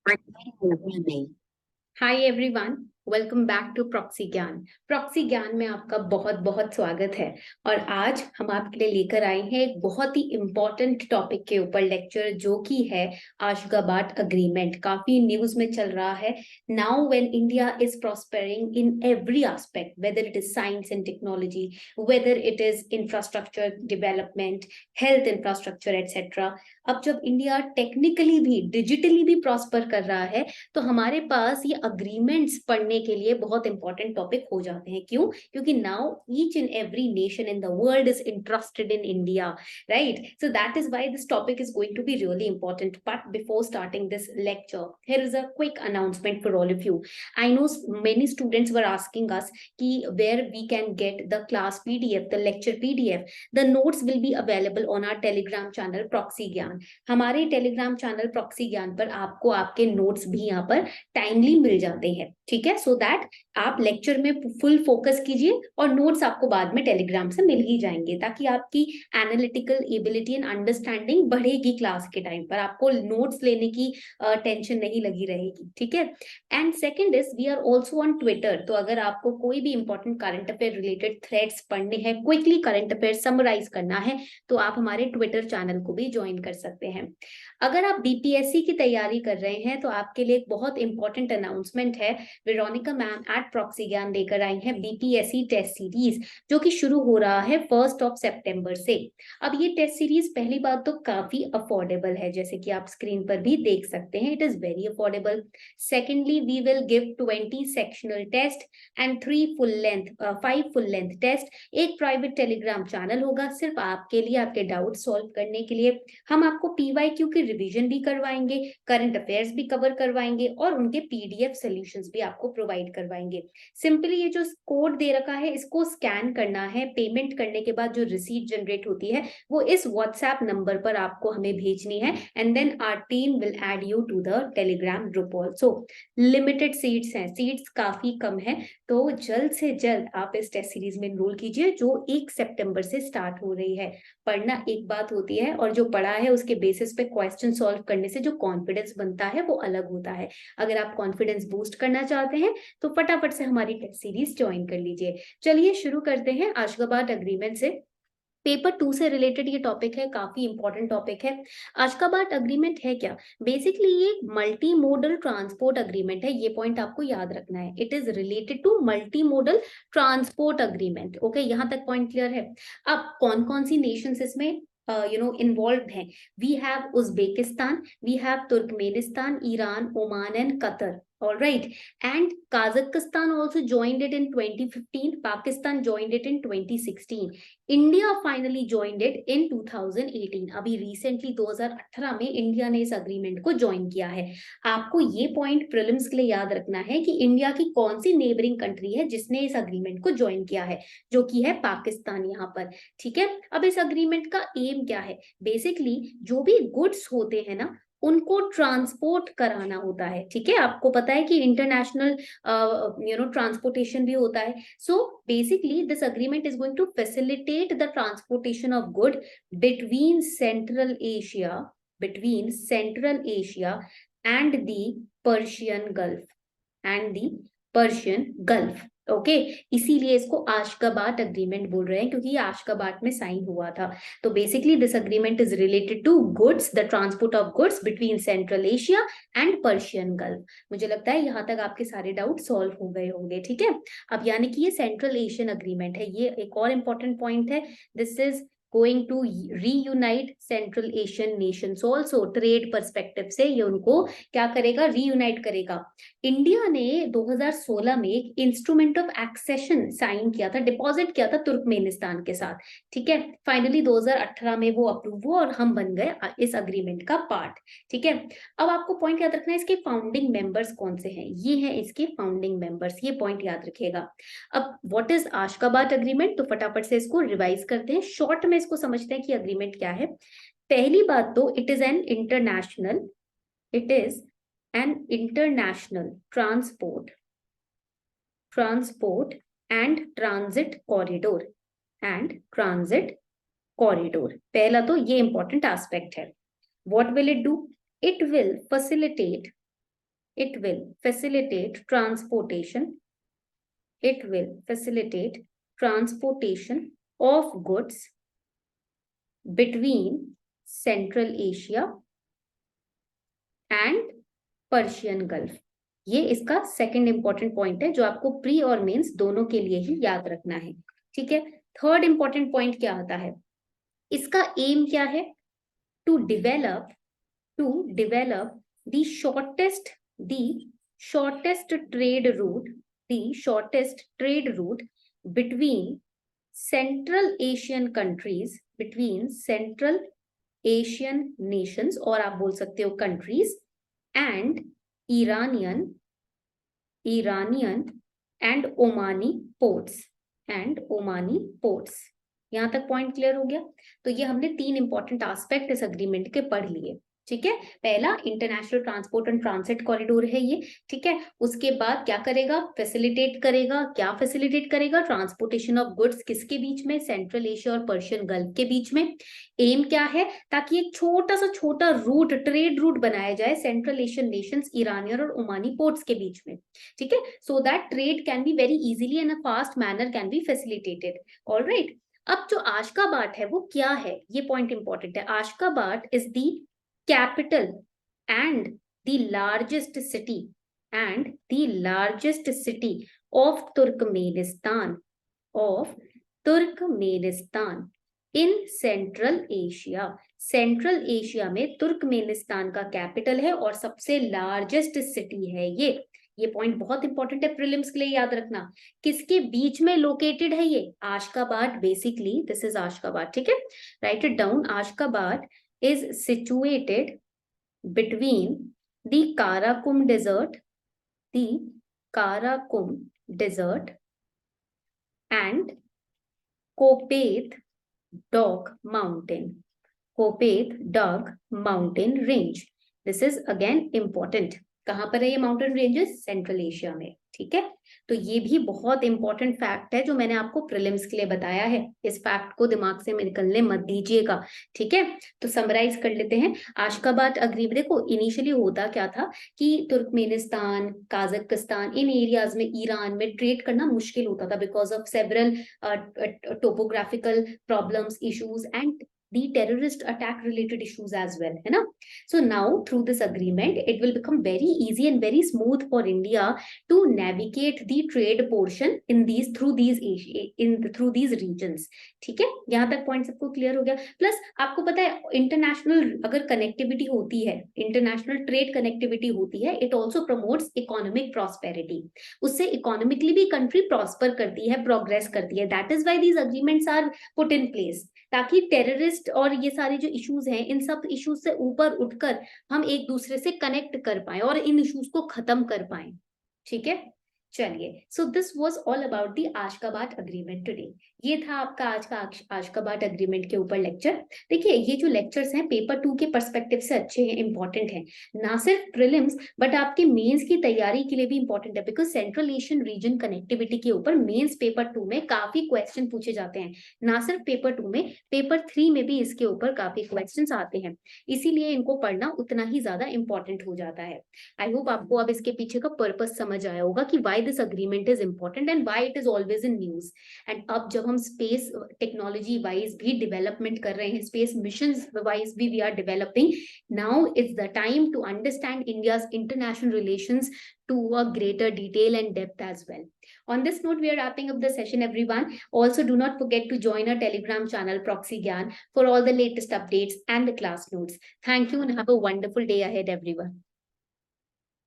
Hi everyone, welcome back to proxy Gyan. Proxy Gyan में आपका बहुत बहुत स्वागत है। और आज हम आपके लिए लेकर आए हैं एक बहुत ही इम्पोर्टेंट टॉपिक के ऊपर लेक्चर, जो कि है आशगाबाट अग्रीमेंट। काफी न्यूज में चल रहा है। Now when India is प्रॉस्पेरिंग in every aspect, whether it is science and technology, whether it is infrastructure development, health infrastructure etcetera. अब जब इंडिया टेक्निकली भी डिजिटली भी प्रॉस्पर कर रहा है, तो हमारे पास ये अग्रीमेंट्स पढ़ने के लिए बहुत इंपॉर्टेंट टॉपिक हो जाते हैं। क्यों? क्योंकि now each and every nation in the world is interested in India, right? So that is why this topic is going to be really important. But before starting this lecture, here is a quick announcement for all of you. I know many students were asking us कि where we can get the class PDF, the lecture PDF. The notes will be available on our Telegram channel Proxy Gyan. हमारे Telegram channel proxy ज्ञान पर आपको आपके notes भी यहाँ पर timely मिल जाते हैं, ठीक है? सो दैट आप लेक्चर में फुल फोकस कीजिए और नोट्स आपको बाद में टेलीग्राम से मिल ही जाएंगे, ताकि आपकी एनालिटिकल एबिलिटी एंड अंडरस्टैंडिंग बढ़ेगी। क्लास के टाइम पर आपको नोट्स लेने की टेंशन नहीं लगी रहेगी, ठीक है? And second is we are also on Twitter. तो अगर आपको कोई भी important current affair related threads पढ़ने हैं, क्विकली करंट अफेयर समराइज करना है, तो आप हमारे ट्विटर चैनल को भी ज्वाइन कर सकते हैं। अगर आप बीपीएससी की तैयारी कर रहे हैं, तो आपके लिए एक बहुत इंपॉर्टेंट अनाउंसमेंट है। वेरोनिका मैम एट प्रॉक्सी ज्ञान लेकर आई हैं बीपीएससी टेस्ट सीरीज, जो कि शुरू हो रहा है 1 सितंबर से। अब ये टेस्ट सीरीज पहली बात तो काफी अफोर्डेबल है, जैसे कि आप स्क्रीन पर भी देख सकते हैं, it is very affordable. Secondly, we will give 20 sectional test and 5 full length test. एक प्राइवेट टेलीग्राम चैनल होगा सिर्फ आपके लिए, आपके डाउट सॉल्व करने के लिए। हम आपको पीवाईक्यू की रिवीजन भी करवाएंगे, करंट अफेयर्स भी कवर करवाएंगे, और उनके पीडीएफ सॉल्यूशंस भी आपको प्रोवाइड करवाएंगे। सिंपली ये जो कोड दे रखा है, इसको स्कैन करना है। पेमेंट करने के बाद जो रिसीट जनरेट होती है, वो इस व्हाट्सएप नंबर पर आपको हमें भेजनी है, and then our team will add you to the Telegram group also. Limited seats हैं, सीट्स काफी कम है, तो जल्द से जल्द आप इस टेस्ट सीरीज में एनरोल कीजिए, जो 1 सितंबर से स्टार्ट हो रही है। पढ़ना एक बात होती है, और जो पढ़ा है उसके बेसिस पे क्वेश्चन सॉल्व करने से जो कॉन्फिडेंस बनता है वो अलग होता है। अगर आप कॉन्फिडेंस बूस्ट करना चाहते हैं, तो फटाफट से हमारी टेस्ट सीरीज ज्वाइन कर लीजिए। चलिए शुरू करते हैं आशगाबाट अग्रीमेंट से। पेपर 2 से रिलेटेड ये टॉपिक है, काफी इंपॉर्टेंट टॉपिक है। आशगाबाट अग्रीमेंट है क्या? बेसिकली ये मल्टी मोडल ट्रांसपोर्ट अग्रीमेंट है, ये पॉइंट आपको याद रखना है। It is related to multi modal transport agreement. Okay, यहाँ तक पॉइंट क्लियर है? अब कौन कौन सी नेशंस इसमें इन्वॉल्व हैं? We have Uzbekistan, we have Turkmenistan, Iran, Oman and Qatar. All right, and Kazakhstan also joined it in 2015. Pakistan joined it in 2016. India finally joined it in 2018। अभी recently 2018 में India ने इस agreement को join किया है। आपको ये point prelims के लिए याद रखना है कि इंडिया की कौन सी नेबरिंग कंट्री है जिसने इस अग्रीमेंट को ज्वाइन किया है, जो कि है पाकिस्तान यहाँ पर, ठीक है? अब इस अग्रीमेंट का एम क्या है? बेसिकली जो भी गुड्स होते हैं ना, उनको ट्रांसपोर्ट कराना होता है, ठीक है? आपको पता है कि इंटरनेशनल ट्रांसपोर्टेशन भी होता है। So basically, this agreement is going to facilitate the transportation of good between Central Asia and the Persian Gulf. Okay, इसीलिए इसको आशगाबाट अग्रीमेंट बोल रहे हैं, क्योंकि ये आशगाबाट में साइन हुआ था। तो basically this agreement is related to goods, the transport of goods between Central Asia and Persian Gulf. मुझे लगता है यहाँ तक आपके सारे डाउट सॉल्व हो गए होंगे, ठीक है? अब यानी कि ये सेंट्रल एशियन अग्रीमेंट है। ये एक और इंपॉर्टेंट पॉइंट है, this is going to reunite Central Asian nations also. Trade perspective से ये उनको क्या करेगा? रीयूनाइट करेगा। इंडिया ने 2016 में एक इंस्ट्रूमेंट ऑफ एक्सेशन साइन किया था, डिपॉजिट किया था तुर्कमेनिस्तान के साथ, ठीक है? फाइनली 2018 में वो अप्रूव हुआ और हम बन गए इस अग्रीमेंट का पार्ट, ठीक है? अब आपको पॉइंट याद रखना है, इसके फाउंडिंग मेंबर्स कौन से हैं? ये हैं इसके फाउंडिंग मेंबर्स, ये पॉइंट याद रखिएगा। अब व्हाट इज आशगाबाट अग्रीमेंट? तो फटाफट से इसको रिवाइज करते हैं, शॉर्ट में इसको समझते हैं कि अग्रीमेंट क्या है। पहली बात तो it is an international transport and transit corridor. पहला तो ये इंपॉर्टेंट एस्पेक्ट है। What will it do? It will facilitate It will facilitate transportation. It will facilitate transportation of goods between Central Asia and Persian Gulf. ये इसका second important point है जो आपको pre और मेंस दोनों के लिए ही याद रखना है. ठीक है. थर्ड इंपॉर्टेंट पॉइंट क्या होता है, इसका एम क्या है, to develop the shortest trade route between Central Asian countries, between Central Asian nations, और आप बोल सकते हो countries, and Iranian and Omani ports. यहां तक पॉइंट क्लियर हो गया. तो ये हमने 3 इंपॉर्टेंट एस्पेक्ट इस अग्रीमेंट के पढ़ लिए. ठीक है. पहला international transport and transit corridor है ये. ठीक है. उसके बाद क्या करेगा, फैसिलिटेट करेगा. क्या फैसिलिटेट करेगा, ट्रांसपोर्टेशन ऑफ गुड्स किसके बीच में, सेंट्रल एशिया और पर्शियन गल्फ के बीच में. एम क्या है, ताकि एक छोटा रूट, ट्रेड रूट बनाया जाए सेंट्रल एशियन नेशंस, ईरानियन और ओमानी पोर्ट्स के बीच में. ठीक है. So that trade can be very easily and a fast manner can be facilitated. Alright. अब जो आशगाबाट है वो क्या है, ये पॉइंट इंपॉर्टेंट है. Ashgabat is the capital and the largest city of Turkmenistan in Central Asia. Central Asia में Turkmenistan का कैपिटल है और सबसे लार्जेस्ट सिटी है ये. ये पॉइंट बहुत इंपॉर्टेंट है प्रीलिम्स के लिए, याद रखना. किसके बीच में लोकेटेड है ये, Ashgabat. Basically this is Ashgabat. ठीक है. Right it down. Ashgabat is situated between the Karakum Desert and Kopet Dog Mountain Range. This is again important. कहां पर है ये माउंटेन रेंजेस, सेंट्रल एशिया में. ठीक है. तो ये भी बहुत इंपॉर्टेंट फैक्ट है जो मैंने आपको प्रीलिम्स के लिए बताया है. इस फैक्ट को दिमाग से निकलने मत दीजिएगा. ठीक है. तो समराइज कर लेते हैं. आशगाबाट अग्रीमेंट, देखो इनिशियली होता क्या था कि तुर्कमेनिस्तान, काजाकिस्तान, इन एरियाज में ईरान में ट्रेड करना मुश्किल होता था because of several topographical problems, issues and the terrorist attack related issues as well, है ना. So now through this agreement it will become very easy and very smooth for India to navigate the trade portion through these regions. ठीक है. यहाँ तक point सबको clear हो गया. Plus आपको पता है इंटरनेशनल अगर कनेक्टिविटी होती है, इंटरनेशनल ट्रेड कनेक्टिविटी होती है, it also promotes economic prosperity. उससे इकोनॉमिकली भी कंट्री प्रॉस्पर करती है, प्रोग्रेस करती है. That is why these agreements are put in place, ताकि टेररिस्ट और ये सारे जो इश्यूज हैं, इन सब इश्यूज से ऊपर उठकर हम एक दूसरे से कनेक्ट कर पाए और इन इश्यूज को खत्म कर पाए. ठीक है. चलिए. So this was all about the Ashgabat agreement today. ये था आपका आज का आशगाबाट अग्रीमेंट के ऊपर लेक्चर. देखिए ये जो लेक्चर्स हैं पेपर 2 के पर्सपेक्टिव से अच्छे हैं, इंपॉर्टेंट हैं. ना सिर्फ प्रीलिम्स बट आपके मेंस की तैयारी के लिए भी इंपॉर्टेंट है, because central Asian region connectivity के ऊपर मेंस पेपर 2 में काफी क्वेश्चन पूछे जाते हैं. ना सिर्फ पेपर 2 में, पेपर 3 में भी इसके ऊपर काफी क्वेश्चन आते हैं. इसीलिए इनको पढ़ना उतना ही ज्यादा इंपॉर्टेंट हो जाता है. आई होप आपको अब इसके पीछे का पर्पस समझ आया होगा कि Y this agreement is important and why it is always in news. And अब जब हम स्पेस टेक्नोलॉजी वाइज भी डेवलपमेंट कर रहे हैं, स्पेस मिशंस वाइज भी we are developing, now it's the time to understand India's international relations to a greater detail and depth as well. On this note, we are wrapping up the session, everyone. Also, do not forget to join our Telegram channel, Proxy Gyan, for all the latest updates and the class notes. Thank you and have a wonderful day ahead, everyone.